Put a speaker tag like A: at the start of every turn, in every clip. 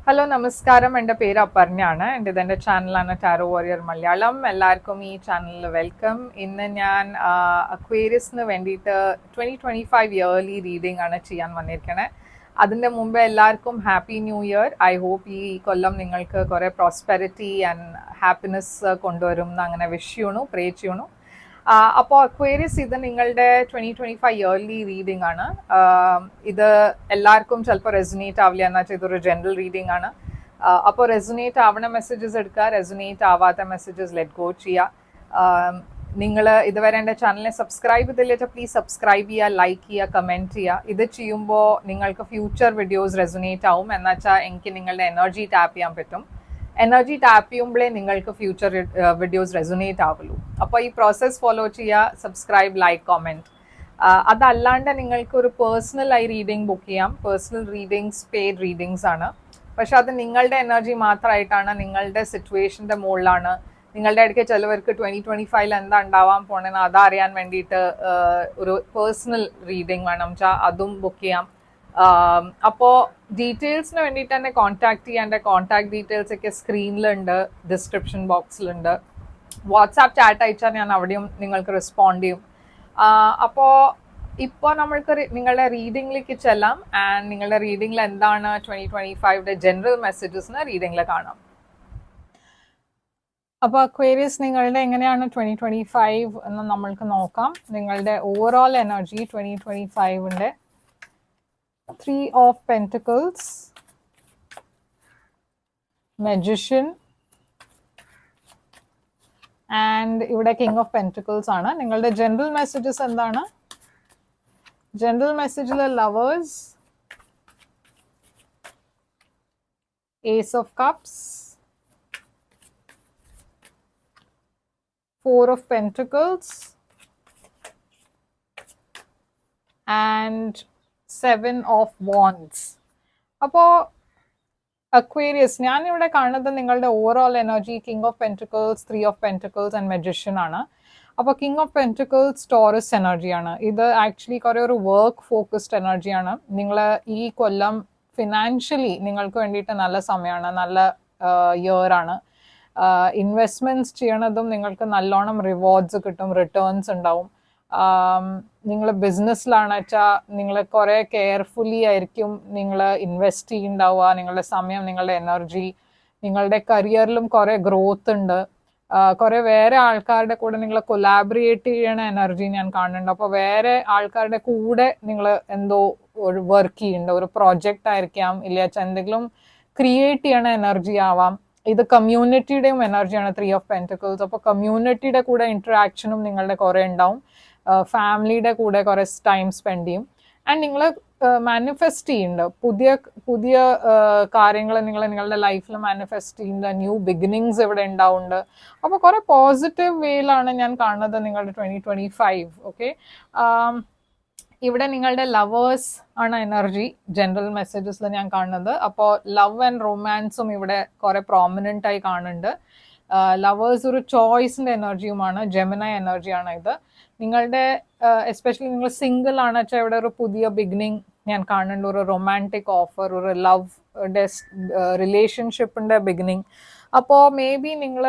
A: Hello നമസ്കാരം, എൻ്റെ പേര് അപർണയാണ്. എൻ്റെ ചാനലാണ് ടാരോ വാരിയർ മലയാളം. എല്ലാവർക്കും ഈ ചാനലിൽ വെൽക്കം. ഇന്ന് ഞാൻ അക്വേരിയസിന് വേണ്ടിയിട്ട് 2025 ഇയർലി റീഡിംഗ് ആണ് ചെയ്യാൻ വന്നിരിക്കണേ. അതിൻ്റെ മുമ്പ് എല്ലാവർക്കും happy new year. I hope ഈ കൊല്ലം നിങ്ങൾക്ക് കുറേ പ്രോസ്പെരിറ്റി ആൻഡ് ഹാപ്പിനെസ് കൊണ്ടുവരും എന്ന് അങ്ങനെ വിഷ് ചെയ്യണു, പ്രേ ചെയ്യണു. അപ്പോൾ അക്വേരിയസ് ഇത് നിങ്ങളുടെ 2025 ഇയർലി റീഡിംഗ് ആണ്. ഇത് എല്ലാവർക്കും ചിലപ്പോൾ റെസൊനേറ്റ് ആവില്ല എന്ന് വെച്ചാൽ ഇതൊരു ജനറൽ റീഡിംഗ് ആണ്. അപ്പോൾ റെസൊനേറ്റ് ആവണ മെസ്സേജസ് എടുക്കുക, റെസൊനേറ്റ് ആവാത്ത മെസ്സേജസ് ലെറ്റ് ഗോ ചെയ്യുക. നിങ്ങൾ ഇതുവരെ എൻ്റെ ചാനലിനെ സബ്സ്ക്രൈബ് ചെയ്തില്ല, പ്ലീസ് സബ്സ്ക്രൈബ് ചെയ്യുക, ലൈക്ക് ചെയ്യുക, കമൻറ്റ് ചെയ്യുക. ഇത് ചെയ്യുമ്പോൾ നിങ്ങൾക്ക് ഫ്യൂച്ചർ വീഡിയോസ് റെസൊനേറ്റ് ആവും. എന്നുവെച്ചാൽ എനിക്ക് നിങ്ങളുടെ എനർജി ടാപ്പ് ചെയ്യാൻ പറ്റും. എനർജി ടാപ്പ് ചെയ്യുമ്പോഴേ നിങ്ങൾക്ക് ഫ്യൂച്ചർ വീഡിയോസ് റെസൊനേറ്റ് ആവുള്ളൂ. അപ്പോൾ ഈ പ്രോസസ്സ് ഫോളോ ചെയ്യുക, സബ്സ്ക്രൈബ്, ലൈക്ക്, കമൻറ്റ്. അതല്ലാണ്ട് നിങ്ങൾക്ക് ഒരു പേഴ്സണലായി റീഡിംഗ് ബുക്ക് ചെയ്യാം. പേഴ്സണൽ റീഡിങ്സ് പെയ്ഡ് റീഡിങ്സ് ആണ്. പക്ഷെ അത് നിങ്ങളുടെ എനർജി മാത്രമായിട്ടാണ്, നിങ്ങളുടെ സിറ്റുവേഷൻ്റെ മുകളിലാണ്. നിങ്ങളുടെ ഇടയ്ക്ക് ചിലവർക്ക് 2025 എന്താ ഉണ്ടാവാൻ പോണെന്ന് അതറിയാൻ വേണ്ടിയിട്ട് ഒരു പേഴ്സണൽ റീഡിംഗ് വേണം വെച്ചാൽ അതും ബുക്ക് ചെയ്യാം. അപ്പോൾ ഡീറ്റെയിൽസിന് വേണ്ടിയിട്ട് തന്നെ കോൺടാക്ട് ചെയ്യാൻ എൻ്റെ കോൺടാക്ട് ഡീറ്റെയിൽസ് ഒക്കെ സ്ക്രീനിലുണ്ട്, ഡിസ്ക്രിപ്ഷൻ ബോക്സിലുണ്ട്. വാട്സാപ്പ് ചാറ്റ് അയച്ചാൽ ഞാൻ അവിടെയും നിങ്ങൾക്ക് റെസ്പോണ്ട് ചെയ്യും. അപ്പോൾ ഇപ്പോൾ നമ്മൾക്ക് നിങ്ങളുടെ റീഡിങ്ങിലേക്ക് ചെല്ലാം. ആൻഡ് നിങ്ങളുടെ റീഡിങ്ങിൽ എന്താണ് 2025 ജനറൽ മെസ്സേജസ് റീഡിങ്ങിൽ കാണാം. അപ്പോൾ അക്വേരിയസ് നിങ്ങളുടെ എങ്ങനെയാണ് 2025 എന്ന് നമ്മൾക്ക് നോക്കാം. നിങ്ങളുടെ overall energy 2025 Three of Pentacles, Magician, and ഇവിടെ King of Pentacles ആണ്. നിങ്ങളുടെ ജനറൽ മെസ്സേജസ് എന്താണ്? ജനറൽ മെസ്സേജിലെ Lovers, Ace of Cups, Four of Pentacles, and Seven of Wands. അപ്പോൾ അക്വേരിയസ് ഞാനിവിടെ കാണുന്നത് നിങ്ങളുടെ overall energy king of pentacles, three of pentacles and magician ആണ്. അപ്പോൾ കിങ് ഓഫ് പെൻറ്റിക്കിൾസ് ടോറസ് എനർജിയാണ്. ഇത് ആക്ച്വലി കുറേ ഒരു വർക്ക് ഫോക്കസ്ഡ് എനർജിയാണ്. നിങ്ങൾ ഈ കൊല്ലം ഫിനാൻഷ്യലി നിങ്ങൾക്ക് വേണ്ടിയിട്ട് നല്ല സമയമാണ്, നല്ല ഇയർ ആണ്. ഇൻവെസ്റ്റ്മെൻറ്റ്സ് ചെയ്യണതും നിങ്ങൾക്ക് നല്ലോണം റിവാർഡ്സ് കിട്ടും, റിട്ടേൺസ് ഉണ്ടാവും. നിങ്ങൾ ബിസിനസ്സിലാണ് വെച്ചാൽ നിങ്ങൾ കുറേ കെയർഫുള്ളി ആയിരിക്കും നിങ്ങൾ ഇൻവെസ്റ്റ് ചെയ്യുന്നുണ്ടാവുക. നിങ്ങളുടെ സമയം, നിങ്ങളുടെ എനർജി, നിങ്ങളുടെ കരിയറിലും കുറേ ഗ്രോത്ത് ഉണ്ട്. കുറേ വേറെ ആൾക്കാരുടെ കൂടെ നിങ്ങൾ കൊലാബറേറ്റ് ചെയ്യണ എനർജി ഞാൻ കാണുന്നുണ്ട്. അപ്പോൾ വേറെ ആൾക്കാരുടെ കൂടെ നിങ്ങൾ എന്തോ ഒരു വർക്ക് ചെയ്യുന്നുണ്ട്, ഒരു പ്രോജക്റ്റ് ആയിരിക്കാം, ഇല്ല വെച്ചാൽ എന്തെങ്കിലും ക്രിയേറ്റ് ചെയ്യണ എനർജി ആവാം. ഇത് കമ്മ്യൂണിറ്റിയുടെയും എനർജിയാണ്, ത്രീ ഓഫ് പെൻറ്റിക്കിൾസ്. അപ്പോൾ കമ്മ്യൂണിറ്റിയുടെ കൂടെ ഇൻട്രാക്ഷനും നിങ്ങളുടെ കുറേ ഉണ്ടാവും. ഫാമിലിയുടെ കൂടെ കുറേ ടൈം സ്പെൻഡ് ചെയ്യും. ആൻഡ് നിങ്ങൾ മാനിഫെസ്റ്റ് ചെയ്യുന്നുണ്ട്, പുതിയ പുതിയ കാര്യങ്ങൾ നിങ്ങൾ നിങ്ങളുടെ ലൈഫിൽ മാനിഫെസ്റ്റ് ചെയ്യുന്നുണ്ട്. ന്യൂ ബിഗിനിങ്സ് ഇവിടെ ഉണ്ടാവുന്നുണ്ട്. അപ്പോൾ കുറേ പോസിറ്റീവ് വേയിലാണ് ഞാൻ കാണുന്നത് നിങ്ങളുടെ 2025. ഓക്കെ, ഇവിടെ നിങ്ങളുടെ ലവേഴ്സ് ആണ് എനർജി ജനറൽ മെസ്സേജസിൽ ഞാൻ കാണുന്നത്. അപ്പോൾ ലവ് ആൻഡ് റൊമാൻസും ഇവിടെ കുറേ പ്രോമിനൻ്റ് ആയി കാണുന്നുണ്ട്. ലവേഴ്സ് ഒരു ചോയ്സിൻ്റെ എനർജിയുമാണ്, ജെമിനൈ എനർജിയാണ് ഇത്. നിങ്ങളുടെ എസ്പെഷ്യലി നിങ്ങൾ സിംഗിൾ ആണ് വെച്ചാൽ ഇവിടെ ഒരു പുതിയ ബിഗിനിങ് ഞാൻ കാണുന്നുണ്ട്, ഒരു റൊമാൻറ്റിക് ഓഫർ, ഒരു ലവ് റിലേഷൻഷിപ്പിൻ്റെ ബിഗിനിങ്. അപ്പോൾ മേ ബി നിങ്ങൾ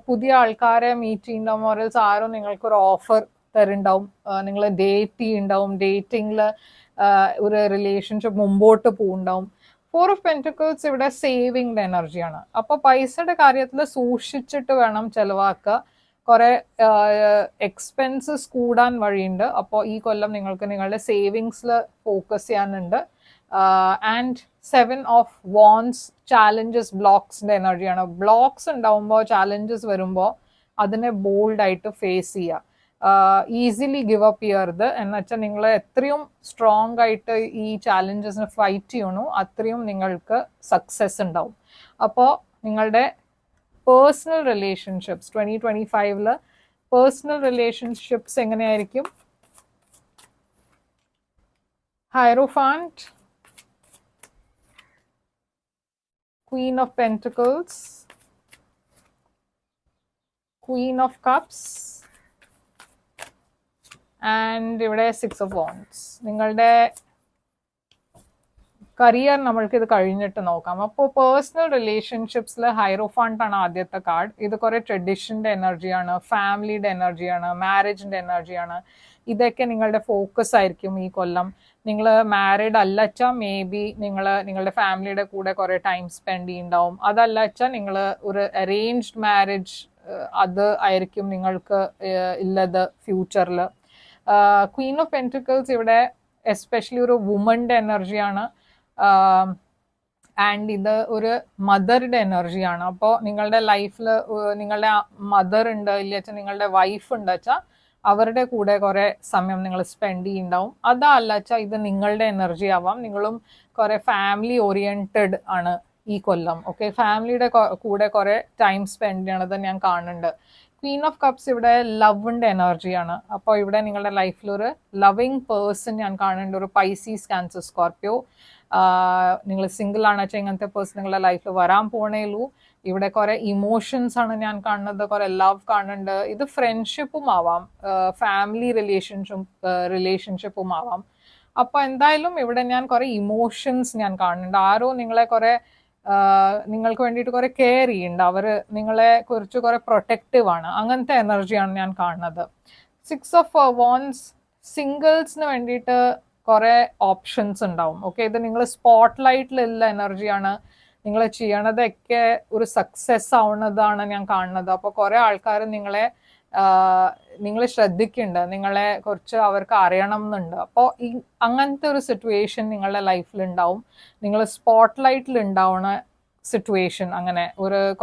A: പുതിയ ആൾക്കാരെ മീറ്റ് ചെയ്യുന്നുണ്ടാവും, ഓരൽസ് ആരും നിങ്ങൾക്കൊരു ഓഫർ തരുന്നുണ്ടാവും, നിങ്ങൾ ഡേറ്റ് ചെയ്യുന്നുണ്ടാവും, ഡേറ്റിങ്ങിൽ ഒരു റിലേഷൻഷിപ്പ് മുമ്പോട്ട് പോകുന്നുണ്ടാവും. ഫോർ ഓഫ് പെൻറ്റിക്കിൾസ് ഇവിടെ സേവിങ്ങിൻ്റെ എനർജിയാണ്. അപ്പോൾ പൈസയുടെ കാര്യത്തിൽ സൂക്ഷിച്ചിട്ട് വേണം ചിലവാക്കുക. കുറേ എക്സ്പെൻസസ് കൂടാൻ വഴിയുണ്ട്. അപ്പോൾ ഈ കൊല്ലം നിങ്ങൾക്ക് നിങ്ങളുടെ സേവിങ്സിൽ ഫോക്കസ് ചെയ്യാനുണ്ട്. And seven of wands challenges, ബ്ലോക്സിൻ്റെ എനർജിയാണ്. ബ്ലോക്സ് ഉണ്ടാവുമ്പോൾ, ചാലഞ്ചസ് വരുമ്പോൾ അതിനെ ബോൾഡായിട്ട് ഫേസ് ചെയ്യുക. ഈസിലി ഗിവ് അപ്പ് ചെയ്യരുത്. എന്നുവെച്ചാൽ നിങ്ങൾ എത്രയും സ്ട്രോങ് ആയിട്ട് ഈ ചാലഞ്ചസിന് ഫൈറ്റ് ചെയ്യണു അത്രയും നിങ്ങൾക്ക് സക്സസ് ഉണ്ടാവും. അപ്പോൾ നിങ്ങളുടെ പേഴ്സണൽ റിലേഷൻഷിപ്സ് 2025 പേഴ്സണൽ റിലേഷൻഷിപ്സ് എങ്ങനെയായിരിക്കും? Hierophant, queen of pentacles, queen of cups, and ഇവിടെ 6 of Wands. നിങ്ങളുടെ കരിയർ നമ്മൾക്ക് ഇത് കഴിഞ്ഞിട്ട് നോക്കാം. അപ്പോൾ പേഴ്സണൽ റിലേഷൻഷിപ്സിൽ ഹൈറോഫാണ്ട് ആണ് ആദ്യത്തെ കാർഡ്. ഇത് കുറെ ട്രഡീഷന്റെ എനർജിയാണ്, ഫാമിലിയുടെ എനർജിയാണ്, മാരേജിന്റെ എനർജിയാണ്. ഇതൊക്കെ നിങ്ങളുടെ ഫോക്കസ് ആയിരിക്കും ഈ കൊല്ലം. നിങ്ങൾ മാരീഡ് അല്ലച്ചാൽ മേ ബി നിങ്ങളുടെ ഫാമിലിയുടെ കൂടെ കുറെ ടൈം സ്പെൻഡ് ചെയ്യുന്നുണ്ടാവും. അതല്ലച്ചാൽ നിങ്ങൾ ഒരു അറേഞ്ച്ഡ് മാരേജ് അത് ആയിരിക്കും നിങ്ങൾക്ക് ഉള്ളത് ഫ്യൂച്ചറിൽ. ക്വീൻ ഓഫ് പെന്റിക്കിൾസ് ഇവിടെ എസ്പെഷ്യലി ഒരു വുമന്റെ എനർജിയാണ്. ആൻഡ് ഇത് ഒരു മദറുടെ എനർജിയാണ്. അപ്പോൾ നിങ്ങളുടെ ലൈഫിൽ നിങ്ങളുടെ മദർ ഉണ്ട് ഇല്ലച്ചാൽ നിങ്ങളുടെ വൈഫ് ഉണ്ട് വെച്ചാൽ അവരുടെ കൂടെ കുറെ സമയം നിങ്ങൾ സ്പെൻഡ് ചെയ്യുന്നുണ്ടാവും. അതല്ല വെച്ചാൽ ഇത് നിങ്ങളുടെ എനർജി ആവാം. നിങ്ങളും കുറെ ഫാമിലി ഓറിയന്റഡ് ആണ് ഈ കൊല്ലം. ഓക്കെ, ഫാമിലിയുടെ കൂടെ കുറെ ടൈം സ്പെൻഡ് ചെയ്യണത് ഞാൻ കാണുന്നുണ്ട്. ക്വീൻ ഓഫ് കപ്സ് ഇവിടെ ലവിന്റെ എനർജിയാണ്. അപ്പോൾ ഇവിടെ നിങ്ങളുടെ ലൈഫിൽ ഒരു ലവിങ് പേഴ്സൺ ഞാൻ കാണുന്നുണ്ട്. ഒരു പൈസീസ്, ക്യാൻസർ, സ്കോർപ്പിയോ. നിങ്ങൾ സിംഗിൾ ആണ് വെച്ചാൽ ഇങ്ങനത്തെ പേഴ്സൺ നിങ്ങളുടെ ലൈഫിൽ വരാൻ പോണേലൂ. ഇവിടെ കുറെ ഇമോഷൻസ് ആണ് ഞാൻ കാണുന്നത്, കുറെ ലവ് കാണുന്നുണ്ട്. ഇത് ഫ്രണ്ട്ഷിപ്പും ആവാം, ഫാമിലി റിലേഷൻഷിപ്പും ആവാം. അപ്പൊ എന്തായാലും ഇവിടെ ഞാൻ കുറെ ഇമോഷൻസ് ഞാൻ കാണുന്നുണ്ട്. ആരോ നിങ്ങളെ കുറെ നിങ്ങൾക്ക് വേണ്ടിയിട്ട് കുറെ കെയർ ചെയ്യുന്നുണ്ട്. അവര് നിങ്ങളെ കുറിച്ച് കുറെ പ്രൊട്ടക്റ്റീവ് ആണ്. അങ്ങനത്തെ എനർജിയാണ് ഞാൻ കാണുന്നത്. 6 ഓഫ് wands സിംഗിൾസിന് വേണ്ടിയിട്ട് കുറെ ഓപ്ഷൻസ് ഉണ്ടാവും. ഓക്കെ, ഇത് നിങ്ങൾ സ്പോട്ട് ലൈറ്റിലുള്ള എനർജിയാണ്. നിങ്ങൾ ചെയ്യണതൊക്കെ ഒരു സക്സസ് ആവുന്നതാണ് ഞാൻ കാണുന്നത്. അപ്പോൾ കുറെ ആൾക്കാർ നിങ്ങളെ ശ്രദ്ധിക്കുന്നുണ്ട്, നിങ്ങളെ കുറിച്ച് അവർക്ക് അറിയണം എന്നുണ്ട്. അപ്പോൾ അങ്ങനത്തെ ഒരു സിറ്റുവേഷൻ നിങ്ങളുടെ ലൈഫിൽ ഉണ്ടാവും. നിങ്ങൾ സ്പോട്ട് ലൈറ്റിൽ ഉണ്ടാവുന്ന സിറ്റുവേഷൻ, അങ്ങനെ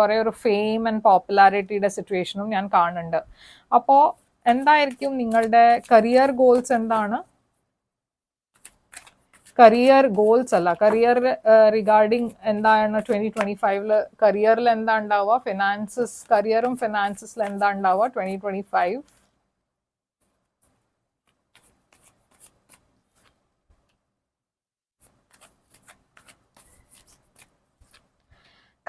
A: കുറെ ഒരു ഫെയിം ആൻഡ് പോപ്പുലാരിറ്റിയുടെ സിറ്റുവേഷനും ഞാൻ കാണുന്നുണ്ട്. അപ്പോൾ എന്തായിരിക്കും നിങ്ങളുടെ കരിയർ ഗോൾസ്? എന്താണ് കരിയർ ഗോൾസ്? അല്ല, കരിയർ റിഗാർഡിങ് എന്താണ് 2025 കരിയറിൽ എന്താ ഉണ്ടാവുക? ഫിനാൻസസ്, കരിയറും ഫിനാൻസസിൽ എന്താ ഉണ്ടാവുക 2025?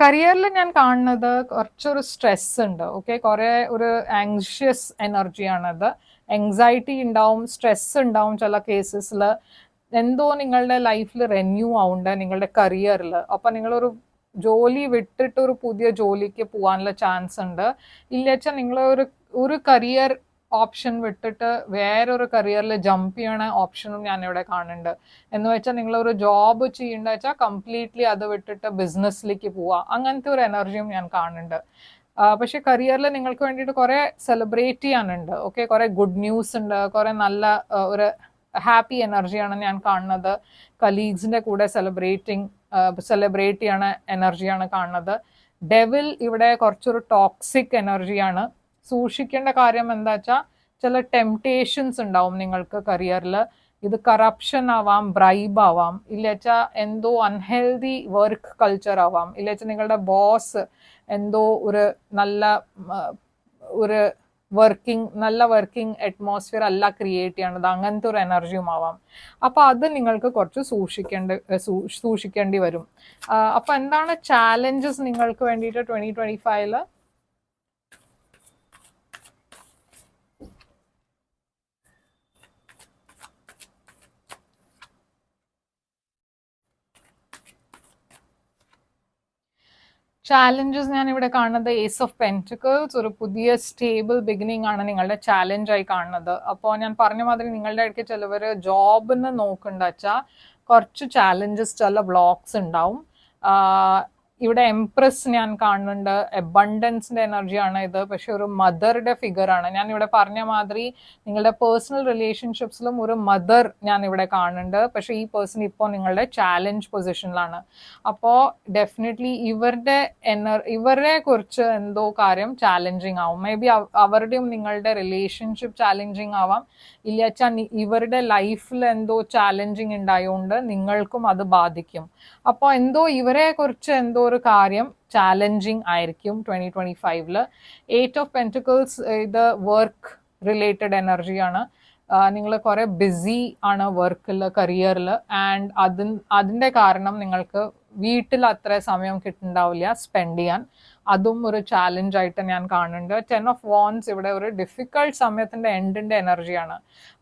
A: കരിയറിൽ ഞാൻ കാണുന്നത് കുറച്ചൊരു സ്ട്രെസ് ഉണ്ട്. ഓക്കെ, കുറെ ഒരു ആങ്ഷ്യസ് എനർജിയാണത്. എൻസൈറ്റി ഉണ്ടാവും, സ്ട്രെസ് ഉണ്ടാവും. ചില കേസസിൽ എന്തോ നിങ്ങളുടെ ലൈഫിൽ റെന്യൂ ആവുന്നുണ്ട് നിങ്ങളുടെ കരിയറിൽ. അപ്പൊ നിങ്ങളൊരു ജോലി വിട്ടിട്ട് ഒരു പുതിയ ജോലിക്ക് പോകാനുള്ള ചാൻസ് ഉണ്ട്. ഇല്ലച്ചാൽ നിങ്ങൾ ഒരു കരിയർ ഓപ്ഷൻ വിട്ടിട്ട് വേറൊരു കരിയറിൽ ജമ്പ് ചെയ്യണ ഓപ്ഷനും ഞാൻ ഇവിടെ കാണുന്നുണ്ട്. എന്ന് വെച്ചാൽ നിങ്ങളൊരു ജോബ് ചെയ്യേണ്ട വെച്ചാൽ കംപ്ലീറ്റ്ലി അത് വിട്ടിട്ട് ബിസിനസ്സിലേക്ക് പോവാ. അങ്ങനത്തെ ഒരു എനർജിയും ഞാൻ കാണുന്നുണ്ട്. പക്ഷെ കരിയറിൽ നിങ്ങൾക്ക് വേണ്ടിയിട്ട് കുറെ സെലിബ്രേറ്റ് ചെയ്യാനുണ്ട്. ഓക്കെ, കുറെ ഗുഡ് ന്യൂസ് ഉണ്ട്, കുറെ നല്ല ഒരു ഹാപ്പി എനർജിയാണ് ഞാൻ കാണുന്നത്. കലീഗ്സിന്റെ കൂടെ സെലിബ്രേറ്റ് ചെയ്യണ എനർജിയാണ് കാണുന്നത്. ഡെവിൽ ഇവിടെ കുറച്ചൊരു ടോക്സിക് എനർജിയാണ്. സൂക്ഷിക്കേണ്ട കാര്യം എന്താ വെച്ചാൽ ചില ടെംപ്ടേഷൻസ് ഉണ്ടാവും നിങ്ങൾക്ക് കരിയറിൽ. ഇത് കറപ്ഷൻ ആവാം, ബ്രൈബ് ആവാം, ഇല്ലച്ചാൽ എന്തോ അൺഹെൽതി വർക്ക് കൾച്ചർ ആവാം, ഇല്ലച്ചാൽ നിങ്ങളുടെ ബോസ് എന്തോ ഒരു നല്ല വർക്കിംഗ് അറ്റ്മോസ്ഫിയർ അല്ല ക്രിയേറ്റ് ചെയ്യണത്. അങ്ങനത്തെ ഒരു എനർജിയും ആവാം. അപ്പൊ അത് നിങ്ങൾക്ക് കുറച്ച് സൂക്ഷിക്കേണ്ടി വരും. അപ്പൊ എന്താണ് ചാലഞ്ചസ് നിങ്ങൾക്ക് വേണ്ടിയിട്ട് 2025? ചാലഞ്ചസ് ഞാൻ ഇവിടെ കാണുന്നത് ഏസ് ഓഫ് പെന്റിക്കിൾസ്. ഒരു പുതിയ സ്റ്റേബിൾ ബിഗിനിങ് ആണ് നിങ്ങളുടെ ചാലഞ്ച് ആയി കാണുന്നത്. അപ്പോൾ ഞാൻ പറഞ്ഞ മാതിരി നിങ്ങളുടെ ഇടയ്ക്ക് ചിലവർ ജോബിന് നോക്കണ്ട വെച്ചാൽ കുറച്ച് ചാലഞ്ചസ്, ചില ബ്ലോക്സ് ഉണ്ടാവും. ഇവിടെ എംപ്രസ് ഞാൻ കാണുന്നുണ്ട്. അബണ്ടൻസിന്റെ എനർജിയാണ് ഇത്. പക്ഷെ ഒരു മദറുടെ ഫിഗർ ആണ്. ഞാൻ ഇവിടെ പറഞ്ഞ മാതിരി നിങ്ങളുടെ പേഴ്സണൽ റിലേഷൻഷിപ്സിലും ഒരു മദർ ഞാൻ ഇവിടെ കാണുന്നുണ്ട്. പക്ഷെ ഈ പേഴ്സൺ ഇപ്പോൾ നിങ്ങളുടെ ചാലഞ്ച് പൊസിഷനിലാണ്. അപ്പോൾ ഡെഫിനറ്റ്ലി ഇവരെ കുറിച്ച് എന്തോ കാര്യം ചാലഞ്ചിങ് ആവും. മേ ബി അവരുടെയും നിങ്ങളുടെ റിലേഷൻഷിപ്പ് ചാലഞ്ചിങ് ആവാം. ഇല്ലച്ചാൽ ഇവരുടെ ലൈഫിൽ എന്തോ ചാലഞ്ചിങ് ഉണ്ടായതുകൊണ്ട് നിങ്ങൾക്കും അത് ബാധിക്കും. അപ്പോൾ എന്തോ ഇവരെ കുറിച്ച് എന്തോ ഒരു കാര്യം ചാലഞ്ചിങ് ആയിരിക്കും 2025. 8 ഓഫ് പെന്റിക്കിൾസ് ഇത് വർക്ക് റിലേറ്റഡ് എനർജിയാണ്. നിങ്ങൾ കുറെ ബിസി ആണ് വർക്കിൽ, കരിയറിൽ. ആൻഡ് അതിന്റെ കാരണം നിങ്ങൾക്ക് വീട്ടിൽ അത്ര സമയം കിട്ടുന്നുണ്ടാവില്ല സ്പെൻഡ് ചെയ്യാൻ. അതും ഒരു ചാലഞ്ച് ആയിട്ട് ഞാൻ കാണുന്നുണ്ട്. 10 ഓഫ് വാൻസ് ഇവിടെ ഒരു ഡിഫിക്കൾട്ട് സമയത്തിന്റെ എൻഡിന്റെ എനർജിയാണ്.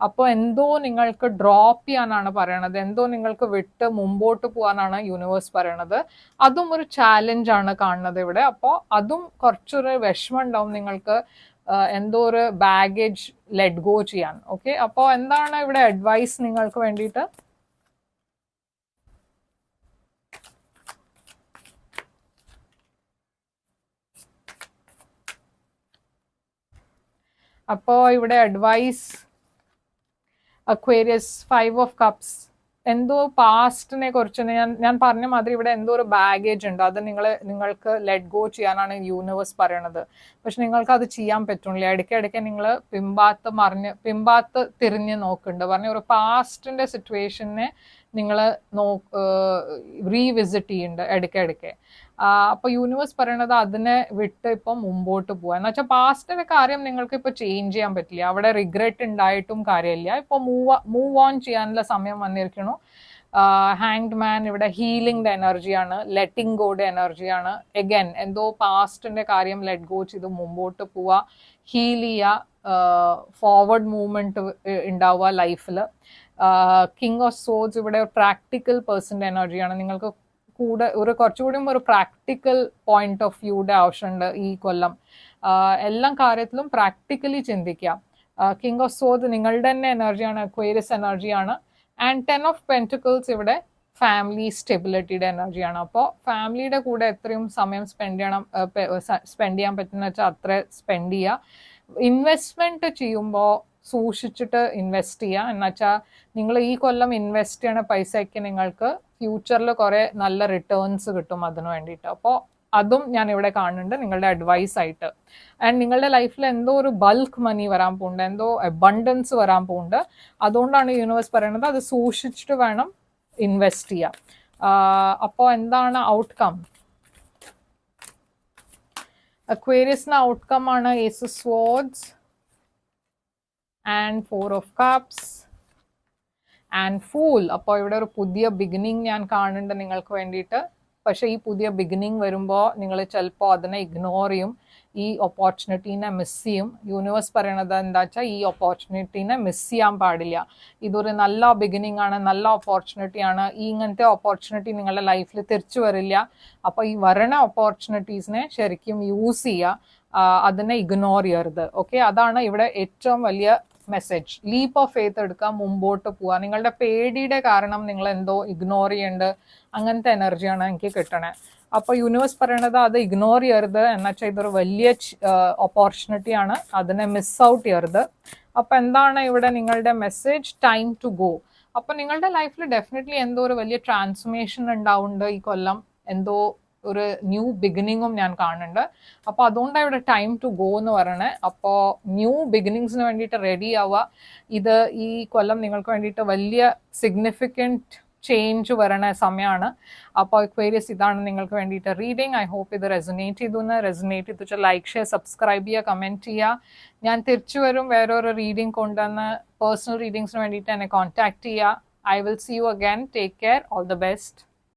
A: അപ്പോൾ എന്തോ നിങ്ങൾക്ക് ഡ്രോപ്പ് ചെയ്യാനാണ് പറയണത്, എന്തോ നിങ്ങൾക്ക് വിട്ട് മുമ്പോട്ട് പോകാനാണ് യൂണിവേഴ്സ് പറയണത്. അതും ഒരു ചാലഞ്ച് ആണ് കാണുന്നത് ഇവിടെ. അപ്പോൾ അതും കുറച്ചൊരു വിഷമം ഉണ്ടാവും നിങ്ങൾക്ക്, എന്തോ ഒരു ബാഗേജ് ലെറ്റ് ഗോ ചെയ്യാൻ. ഓക്കെ, അപ്പോൾ എന്താണ് ഇവിടെ അഡ്വൈസ് നിങ്ങൾക്ക് വേണ്ടിയിട്ട്? അപ്പോൾ ഇവിടെ അഡ്വൈസ് അക്വേരിയസ് 5 ഓഫ് കപ്സ്, എന്തോ പാസ്റ്റിനെ കുറിച്ച് ഞാൻ പറഞ്ഞ മാതിരി ഇവിടെ എന്തോ ഒരു ബാഗേജ് ഉണ്ട്, അത് നിങ്ങൾക്ക് ലെറ്റ് ഗോ ചെയ്യാനാണ് യൂണിവേഴ്സ് പറയണത്. പക്ഷെ നിങ്ങൾക്ക് അത് ചെയ്യാൻ പറ്റുന്നില്ല. ഇടയ്ക്കിടയ്ക്ക് നിങ്ങൾ പിമ്പാത്ത് തിരിഞ്ഞ് നോക്കുന്നുണ്ട്. പറഞ്ഞ ഒരു പാസ്റ്റിന്റെ സിറ്റുവേഷനെ നിങ്ങൾ റീവിസിറ്റ് ചെയ്യുന്നുണ്ട് ഇടയ്ക്കിടയ്ക്ക്. അപ്പൊ യൂണിവേഴ്സ് പറയണത് അതിനെ വിട്ട് ഇപ്പം മുമ്പോട്ട് പോവാ. എന്ന് വെച്ചാൽ പാസ്റ്റിന്റെ കാര്യം നിങ്ങൾക്ക് ഇപ്പൊ ചേഞ്ച് ചെയ്യാൻ പറ്റില്ല, അവിടെ റിഗ്രറ്റ് ഉണ്ടായിട്ടും കാര്യമില്ല. ഇപ്പൊ മൂവ് ഓൺ ചെയ്യാനുള്ള സമയം വന്നിരിക്കണു. ഹാങ്ഡ് മാൻ ഇവിടെ ഹീലിംഗിന്റെ എനർജിയാണ്, ലെറ്റിംഗ് ഗോയുടെ എനർജിയാണ്. എഗൻ എന്തോ പാസ്റ്റിന്റെ കാര്യം ലെറ്റ് ഗോ ചെയ്ത് മുമ്പോട്ട് പോവാ, ഹീൽ ചെയ്യുക, ഫോർവേഡ് മൂവ്മെന്റ് ഉണ്ടാവുക ലൈഫിൽ. കിങ് ഓഫ് സോഡ്സ് ഇവിടെ പ്രാക്ടിക്കൽ പേഴ്സന്റെ എനർജിയാണ്. നിങ്ങൾക്ക് കൂടെ കുറച്ചുകൂടി ഒരു പ്രാക്ടിക്കൽ പോയിന്റ് ഓഫ് വ്യൂയുടെ ആവശ്യമുണ്ട് ഈ കൊല്ലം. എല്ലാ കാര്യത്തിലും പ്രാക്ടിക്കലി ചിന്തിക്കുക. കിങ് ഓഫ് സോഡ് നിങ്ങളുടെ തന്നെ എനർജിയാണ്, അക്വേരിയസ് എനർജിയാണ്. ആൻഡ് 10 ഓഫ് പെന്റിക്കിൾസ് ഇവിടെ ഫാമിലി സ്റ്റെബിലിറ്റിയുടെ എനർജിയാണ്. അപ്പോൾ ഫാമിലിയുടെ കൂടെ എത്രയും സമയം സ്പെൻഡ് ചെയ്യാൻ പറ്റുന്ന വെച്ചാൽ അത്ര സ്പെൻഡ് ചെയ്യുക. ഇൻവെസ്റ്റ്മെന്റ് ചെയ്യുമ്പോൾ സൂക്ഷിച്ചിട്ട് ഇൻവെസ്റ്റ് ചെയ്യുക. എന്നുവെച്ചാൽ നിങ്ങൾ ഈ കൊല്ലം ഇൻവെസ്റ്റ് ചെയ്യണ പൈസയ്ക്ക് നിങ്ങൾക്ക് ഫ്യൂച്ചറിൽ കുറെ നല്ല റിട്ടേൺസ് കിട്ടും അതിന് വേണ്ടിയിട്ട്. അപ്പോൾ അതും ഞാൻ ഇവിടെ കാണുന്നുണ്ട് നിങ്ങളുടെ അഡ്വൈസ് ആയിട്ട്. ആൻഡ് നിങ്ങളുടെ ലൈഫിൽ എന്തോ ഒരു ബൾക്ക് മണി വരാൻ പോകുന്നുണ്ട്, എന്തോ അബണ്ടൻസ് വരാൻ പോകുന്നുണ്ട്. അതുകൊണ്ടാണ് യൂണിവേഴ്സ് പറയുന്നത് അത് സൂക്ഷിച്ചിട്ട് വേണം ഇൻവെസ്റ്റ് ചെയ്യാം. അപ്പോൾ എന്താണ് ഔട്ട്കം? അക്വേരിയസിന് ഔട്ട്കം ആണ് ace of swords and 4 of cups and fool. അപ്പോൾ ഇവിടെ ഒരു പുതിയ ബിഗിനിങ് ഞാൻ കാണുന്നുണ്ട് നിങ്ങൾക്ക് വേണ്ടിയിട്ട്. പക്ഷെ ഈ പുതിയ ബിഗിനിങ് വരുമ്പോൾ നിങ്ങൾ ചിലപ്പോൾ അതിനെ ഇഗ്നോർ ചെയ്യും, ഈ ഓപ്പർച്യൂണിറ്റീനെ മിസ് ചെയ്യും. യൂണിവേഴ്സ് പറയണത് എന്താ വെച്ചാൽ ഈ ഓപ്പർച്യൂണിറ്റീനെ മിസ് ചെയ്യാൻ പാടില്ല. ഇതൊരു നല്ല ബിഗിനിങ് ആണ്, നല്ല ഓപ്പർച്യൂണിറ്റിയാണ്. ഈ ഇങ്ങനത്തെ ഓപ്പർച്യൂണിറ്റി നിങ്ങളുടെ ലൈഫിൽ തിരിച്ചു വരില്ല. അപ്പോൾ ഈ വരണ ഓപ്പർച്യൂണിറ്റീസിനെ ശരിക്കും യൂസ് ചെയ്യുക, അതിനെ ഇഗ്നോർ ചെയ്യരുത്. ഓക്കെ, അതാണ് ഇവിടെ ഏറ്റവും വലിയ മെസ്സേജ്. ലീപ്പ് ഓഫ് ഫെയ്ത്ത് എടുക്കുക, മുമ്പോട്ട് പോവുക. നിങ്ങളുടെ പേടിയുടെ കാരണം നിങ്ങൾ എന്തോ ഇഗ്നോർ ചെയ്യേണ്ടത്, അങ്ങനത്തെ എനർജിയാണ് എനിക്ക് കിട്ടണേ. അപ്പോൾ യൂണിവേഴ്സ് പറയണത് അത് ഇഗ്നോർ ചെയ്യരുത്, എന്നുവെച്ചാൽ ഇതൊരു വലിയ ഓപ്പർച്യൂണിറ്റി ആണ്, അതിനെ മിസ് ഔട്ട് ചെയ്യരുത്. അപ്പോൾ എന്താണ് ഇവിടെ നിങ്ങളുടെ മെസ്സേജ്? Time to go. അപ്പോൾ നിങ്ങളുടെ ലൈഫിൽ ഡെഫിനറ്റ്ലി എന്തോ ഒരു വലിയ ട്രാൻസ്ഫോർമേഷൻ ഉണ്ടാവുന്നുണ്ട് ഈ കൊല്ലം, എന്തോ ഒരു ന്യൂ ബിഗിനിങ്ങും ഞാൻ കാണുന്നുണ്ട്. അപ്പോൾ അതുകൊണ്ടാണ് ഇവിടെ ടൈം ടു ഗോ എന്ന് പറയണേ. അപ്പോൾ ന്യൂ ബിഗിനിങ്സിന് വേണ്ടിയിട്ട് റെഡി ആവുക. ഇത് ഈ കൊല്ലം നിങ്ങൾക്ക് വേണ്ടിയിട്ട് വലിയ സിഗ്നിഫിക്കൻറ്റ് ചേഞ്ച് വരണ സമയമാണ്. അപ്പോൾ അക്വേരിയസ് ഇതാണ് നിങ്ങൾക്ക് വേണ്ടിയിട്ട് റീഡിങ്. ഐ ഹോപ്പ് ഇത് റെസൊനേറ്റ് ചെയ്തു ലൈക്ക് ഷെയർ സബ്സ്ക്രൈബ് ചെയ്യുക, കമൻറ്റ് ചെയ്യുക. ഞാൻ തിരിച്ചു വരും വേറൊരു റീഡിങ് കൊണ്ടുവന്ന്. പേഴ്സണൽ റീഡിങ്സിന് വേണ്ടിയിട്ട് എന്നെ കോൺടാക്ട് ചെയ്യുക. I will see you again. Take care. All the best.